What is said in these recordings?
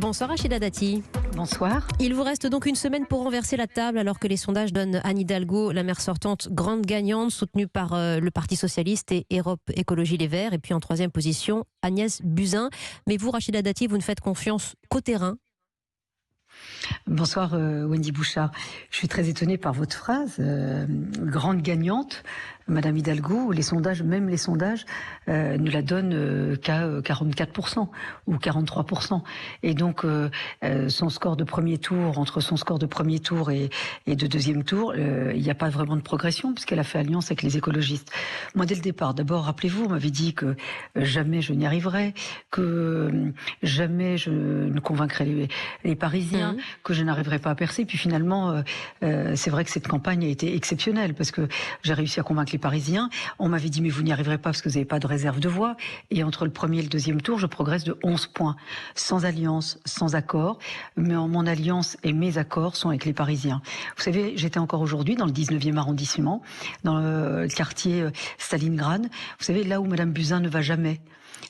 Bonsoir Rachida Dati. Bonsoir. Il vous reste donc une semaine pour renverser la table alors que les sondages donnent Anne Hidalgo, la maire sortante, grande gagnante, soutenue par le Parti Socialiste et Europe Écologie Les Verts. Et puis en troisième position, Agnès Buzyn. Mais vous, Rachida Dati, vous ne faites confiance qu'au terrain. Bonsoir Wendy Bouchard. Je suis très étonnée par votre phrase. Grande gagnante, Madame Hidalgo, même les sondages ne la donnent qu'à 44% ou 43%. Et donc son score de premier tour, entre son score de premier tour et de deuxième tour, il n'y a pas vraiment de progression puisqu'elle a fait alliance avec les écologistes. Moi, dès le départ, d'abord, rappelez-vous, on m'avait dit que jamais je n'y arriverais, que jamais je ne convaincrais les Parisiens, que je n'arriverais pas à percer. Puis finalement, c'est vrai que cette campagne a été exceptionnelle parce que j'ai réussi à convaincre les Parisiens. On m'avait dit mais vous n'y arriverez pas parce que vous n'avez pas de réserve de voix. Et entre le premier et le deuxième tour, je progresse de 11 points. Sans alliance, sans accord. Mais mon alliance et mes accords sont avec les Parisiens. Vous savez, j'étais encore aujourd'hui dans le 19e arrondissement, dans le quartier Stalingrad. Vous savez, là où Madame Buzyn ne va jamais.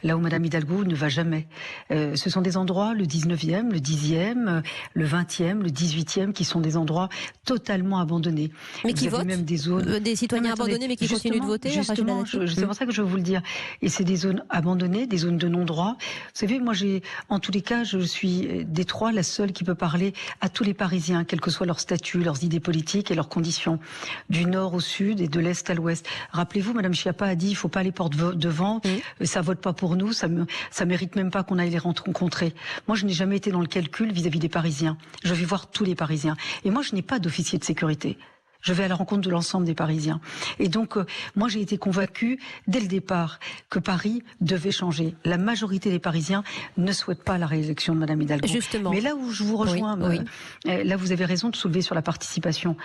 Là où Madame Hidalgo ne va jamais. Ce sont des endroits, le 19e, le 10e, le 20e, le 18e, qui sont des endroits totalement abandonnés. Mais qui votent même des zones... des citoyens abandonnés, mais qui continuent de voter. Justement, c'est pour ça que je vais vous le dire. Et c'est des zones abandonnées, des zones de non-droit. Vous savez, moi, en tous les cas, je suis des trois la seule qui peut parler à tous les Parisiens, quel que soit leur statut, leurs idées politiques et leurs conditions, du nord au sud et de l'est à l'ouest. Rappelez-vous, Madame Schiappa a dit, il ne faut pas aller porte devant, ça vote pas pour nous, ça mérite même pas qu'on aille les rencontrer. Moi, je n'ai jamais été dans le calcul vis-à-vis des Parisiens. Je vais voir tous les Parisiens. Et moi, je n'ai pas d'officier de sécurité. Je vais à la rencontre de l'ensemble des Parisiens. Et donc, moi, j'ai été convaincue dès le départ que Paris devait changer. La majorité des Parisiens ne souhaitent pas la réélection de Madame Hidalgo. Justement. Mais là où je vous rejoins, là, vous avez raison de soulever sur la participation.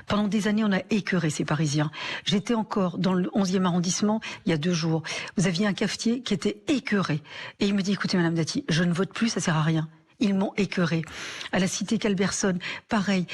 Pendant des années, on a écœuré ces Parisiens. J'étais encore dans le 11e arrondissement il y a 2 jours. Vous aviez un cafetier qui était écœuré. Et il me dit, écoutez, Madame Dati, je ne vote plus, ça sert à rien. Ils m'ont écœuré. À la cité Calberson, pareil.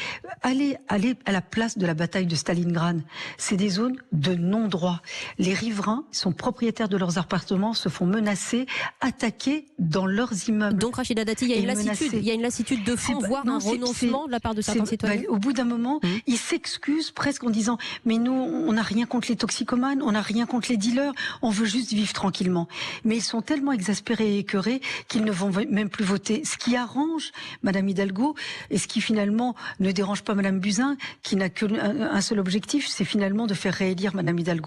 Allez à la place de la bataille de Stalingrad. C'est des zones de non-droit. Les riverains sont propriétaires de leurs appartements, se font menacer, attaquer dans leurs immeubles. Donc, Rachida Dati, il y a une lassitude de fond, voire un renoncement de la part de certains citoyens. Au bout d'un moment, ils s'excusent presque en disant « Mais nous, on n'a rien contre les toxicomanes, on n'a rien contre les dealers, on veut juste vivre tranquillement. » Mais ils sont tellement exaspérés et écœurés qu'ils ne vont même plus voter. Ce qui arrange Madame Hidalgo et ce qui finalement ne dérange pas Madame Buzyn, qui n'a qu'un seul objectif, c'est finalement de faire réélire Madame Hidalgo.